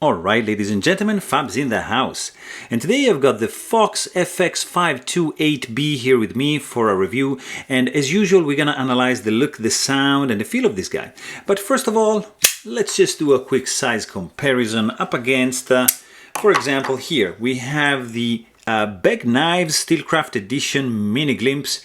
Alright, ladies and gentlemen, Fab's in the house. And today I've got the Fox FX-528B here with me for a review. And as usual, we're gonna analyze the look, the sound, and the feel of this guy. But first of all, let's just do a quick size comparison up against, for example, here we have the Pocketknife Steelcraft Edition Mini Glimpse.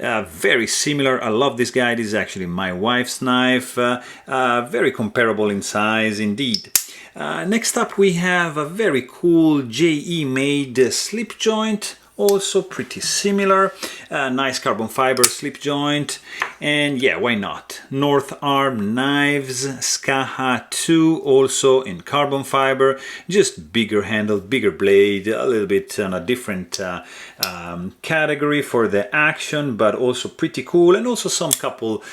Very similar. I love this guy. This is actually my wife's knife. Very comparable in size indeed. Next up we have a very cool JE made slip joint, also pretty similar. Nice carbon fiber slip joint, and yeah, why not? North Arm Knives Skaha 2, also in carbon fiber, just bigger handle, bigger blade, a little bit on a different category for the action, but also pretty cool, and also some couple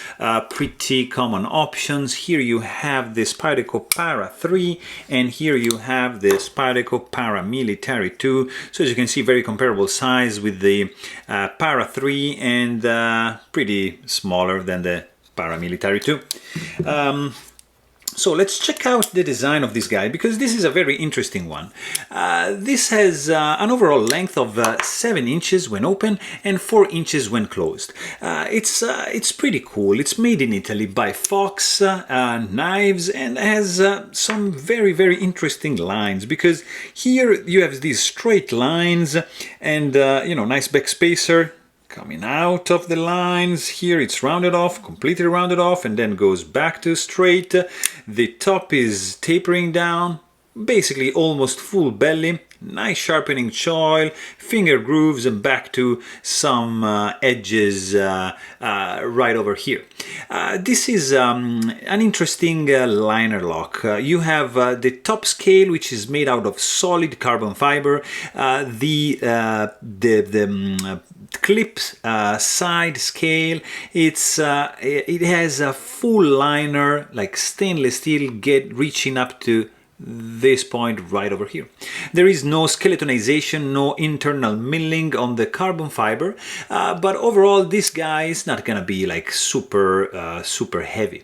pretty common options. Here you have the Spyderco Para 3, and here you have the Spyderco Para Military 2. So as you can see, very comparable size with the Para 3 and pretty smaller than the Para Military 2. So let's check out the design of this guy, because this is a very interesting one. This has an overall length of 7 inches when open and 4 inches when closed. It's pretty cool. It's made in Italy by Fox Knives and has some very interesting lines, because here you have these straight lines and you know, nice back spacer coming out of the lines. Here it's rounded off, completely rounded off, and then goes back to straight. The top is tapering down, basically almost full belly. Nice sharpening choil, finger grooves, and back to some edges right over here. This is an interesting liner lock. You have the top scale, which is made out of solid carbon fiber. The clip side scale, it has a full liner, like stainless steel, reaching up to this point right over here. There is no skeletonization, no internal milling on the carbon fiber, but overall this guy is not gonna be like super heavy.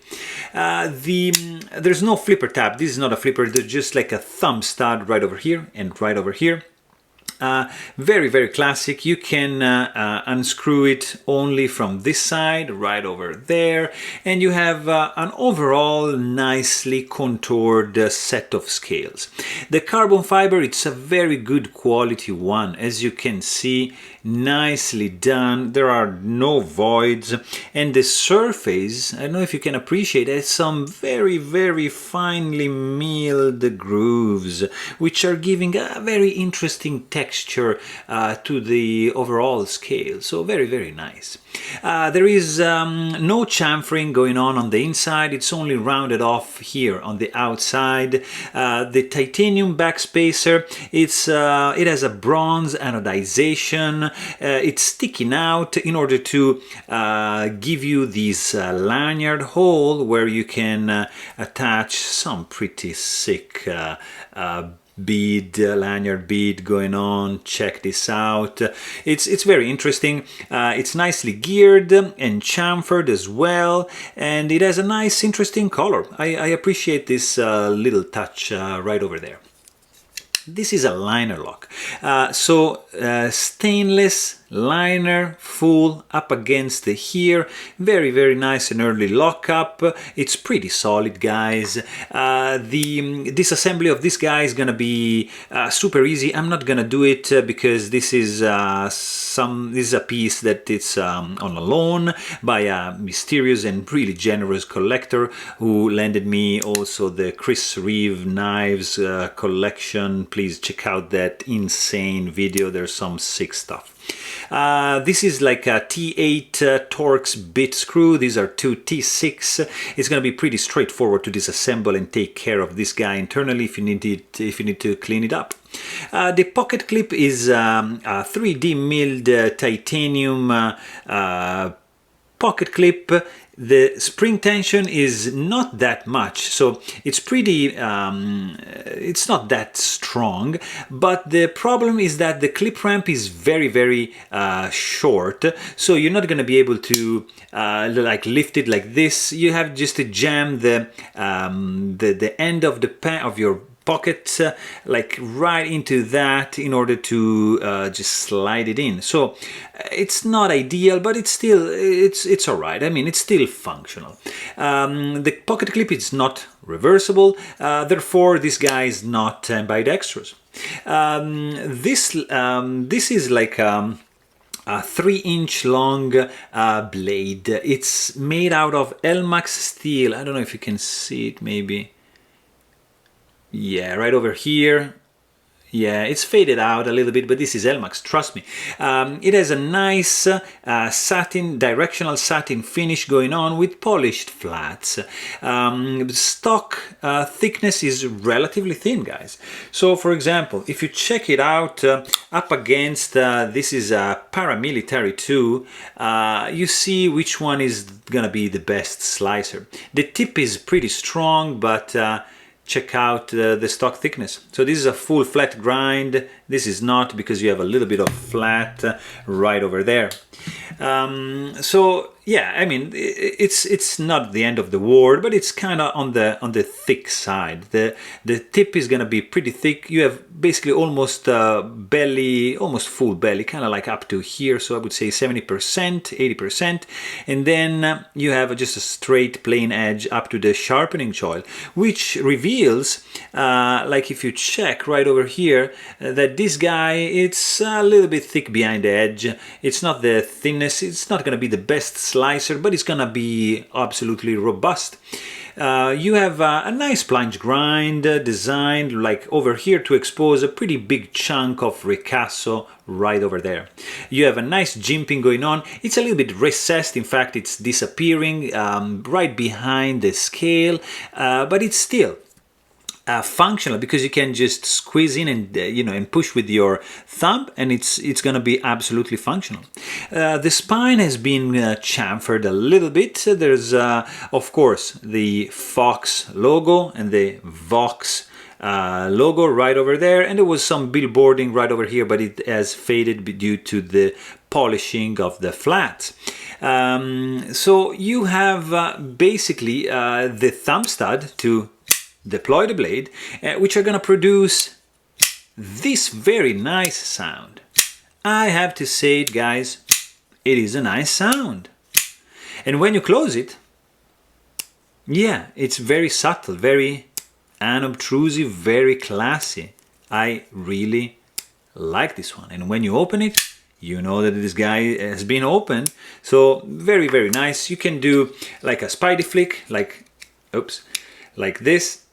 There's no flipper tab. This is not a flipper. There's just like a thumb stud right over here and right over here. Very classic. You can unscrew it only from this side right over there, and you have an overall nicely contoured set of scales. The carbon fiber, it's a very good quality one, as you can see, nicely done. There are no voids, and the surface, I don't know if you can appreciate it, has some very finely milled grooves, which are giving a very interesting texture to the overall scale. So very nice. There is no chamfering going on the inside. It's only rounded off here on the outside. The titanium backspacer, it has a bronze anodization. It's sticking out in order to give you this lanyard hole where you can attach some pretty sick lanyard bead going on. Check this out. It's very interesting. It's nicely geared and chamfered as well, and it has a nice interesting color. I appreciate this little touch right over there. This is a liner lock. Stainless liner, full up against the here. Very nice and early lockup. It's pretty solid, guys. The disassembly of this guy is gonna be super easy. I'm not gonna do it because this is a piece that it's on a loan by a mysterious and really generous collector who lended me also the Chris Reeve knives collection. Please check out that insane video. There's some sick stuff. This is like a T8 Torx bit screw. These are two T6. It's going to be pretty straightforward to disassemble and take care of this guy internally if you need to clean it up. The pocket clip is a 3D milled titanium pocket clip. The spring tension is not that much, so it's pretty, it's not that strong, but the problem is that the clip ramp is very short, so you're not going to be able to like lift it like this. You have just to jam the end of the of your pocket like right into that in order to just slide it in. So it's not ideal, but it's still it's all right. I mean, it's still functional. The pocket clip is not reversible, therefore this guy is not ambidextrous. This is like a 3-inch long blade. It's made out of Elmax steel. I don't know if you can see it, maybe. Yeah, right over here. Yeah, it's faded out a little bit, but this is Elmax, trust me. It has a nice satin, directional satin finish going on with polished flats. Stock thickness is relatively thin, guys. So, for example, if you check it out up against, this is a paramilitary 2, you see which one is gonna be the best slicer. The tip is pretty strong, but check out the stock thickness. So this is a full flat grind. This is not, because you have a little bit of flat right over there. So yeah, I mean, it's not the end of the world, but it's kind of on the thick side. The tip is gonna be pretty thick. You have basically almost belly, almost full belly, kind of like up to here. So I would say 70%, 80%, and then you have just a straight plain edge up to the sharpening choil, which reveals, like if you check right over here, that this guy, it's a little bit thick behind the edge. It's not the thinness. It's not gonna be the best slicer, but it's gonna be absolutely robust. You have a nice plunge grind designed like over here to expose a pretty big chunk of ricasso right over there. You have a nice jimping going on. It's a little bit recessed, in fact it's disappearing right behind the scale, but it's still functional, because you can just squeeze in and and push with your thumb, and it's gonna be absolutely functional. The spine has been chamfered a little bit. There's of course the Fox logo and the VOX logo right over there, and there was some billboarding right over here, but it has faded due to the polishing of the flats. So you have basically the thumb stud to deploy the blade, which are gonna produce this very nice sound. I have to say it, guys, it is a nice sound. And when you close it, yeah, it's very subtle, very unobtrusive, very classy. I really like this one. And when you open it, you know that this guy has been opened. So very, very nice. You can do like a Spidey flick, like, oops, like this,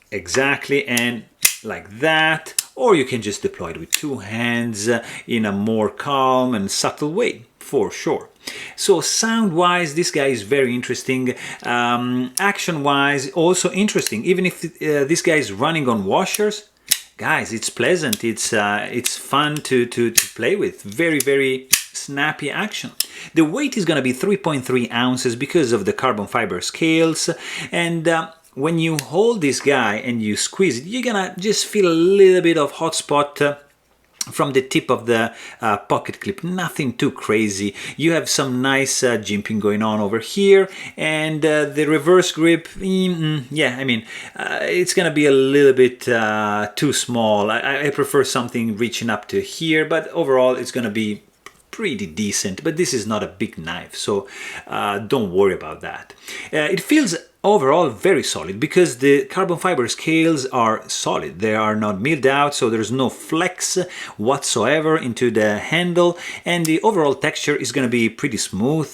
exactly, and like that, or you can just deploy it with 2 hands in a more calm and subtle way, for sure. So sound wise, this guy is very interesting. Action wise, also interesting. Even if this guy is running on washers, guys, it's pleasant, it's fun to play with. Very, very snappy action. The weight is going to be 3.3 ounces because of the carbon fiber scales, and when you hold this guy and you squeeze it, you're gonna just feel a little bit of hot spot from the tip of the pocket clip. Nothing too crazy. You have some nice jimping going on over here, and the reverse grip, yeah, I mean, it's gonna be a little bit too small. I prefer something reaching up to here, but overall it's gonna be pretty decent. But this is not a big knife, so don't worry about that. It feels overall very solid because the carbon fiber scales are solid. They are not milled out, so there's no flex whatsoever into the handle, and the overall texture is going to be pretty smooth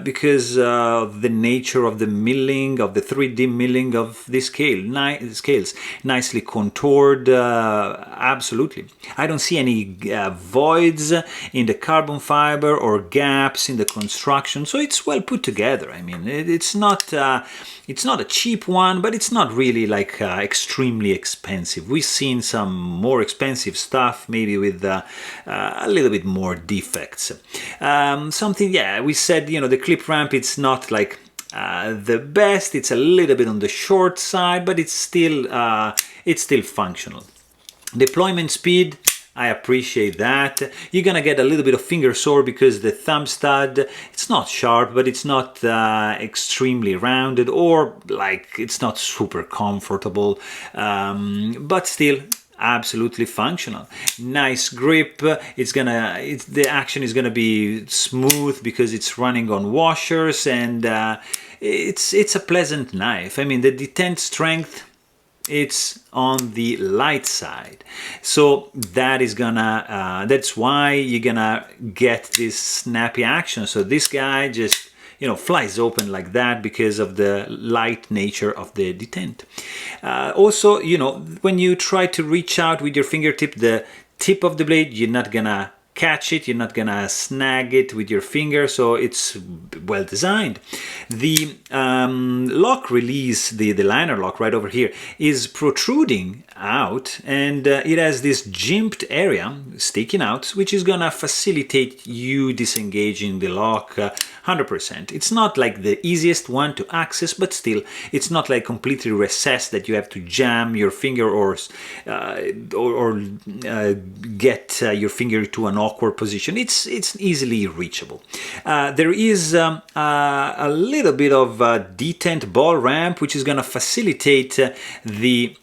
because of the nature of the milling, of the 3D milling of this scales. Nicely contoured, absolutely. I don't see any voids in the carbon fiber or gaps in the construction, so it's well put together. I mean, it's not a cheap one, but it's not really like extremely expensive. We've seen some more expensive stuff, maybe with a little bit more defects. Something, yeah, we said, the clip ramp, it's not like the best. It's a little bit on the short side, but it's still functional. Deployment speed, I appreciate that. You're gonna get a little bit of finger sore because the thumb stud, it's not sharp, but it's not extremely rounded, or like it's not super comfortable, but still absolutely functional. Nice grip. The action is gonna be smooth because it's running on washers, and it's a pleasant knife. I mean, the detent strength, it's on the light side, so that's why you're gonna get this snappy action. So this guy just, you know, flies open like that because of the light nature of the detent. Also, you know, when you try to reach out with your fingertip, the tip of the blade, you're not gonna catch it, you're not gonna snag it with your finger, so it's well designed. The lock release, the liner lock right over here, is protruding out, and it has this jimped area sticking out, which is gonna facilitate you disengaging the lock 100%. It's not like the easiest one to access, but still, it's not like completely recessed that you have to jam your finger or get your finger to an awkward position. It's easily reachable. There is a little bit of detent ball ramp, which is going to facilitate the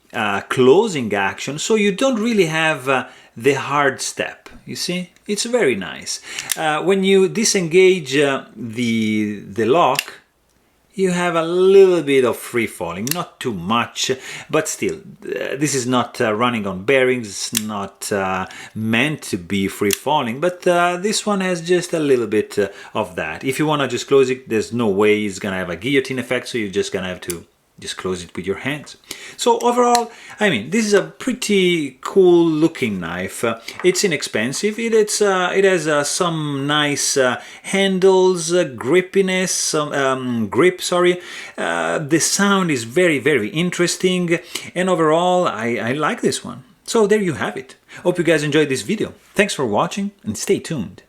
closing action, so you don't really have the hard step. You see, it's very nice. When you disengage the lock, you have a little bit of free falling, not too much, but still, this is not running on bearings, it's not meant to be free falling, but this one has just a little bit of that. If you want to just close it, there's no way it's gonna have a guillotine effect, so you're just gonna have to just close it with your hands. So overall, I mean, this is a pretty cool looking knife. It's inexpensive. It has some nice handles, grippiness, some grip. Sorry. The sound is very interesting, and overall, I like this one. So there you have it. Hope you guys enjoyed this video. Thanks for watching, and stay tuned.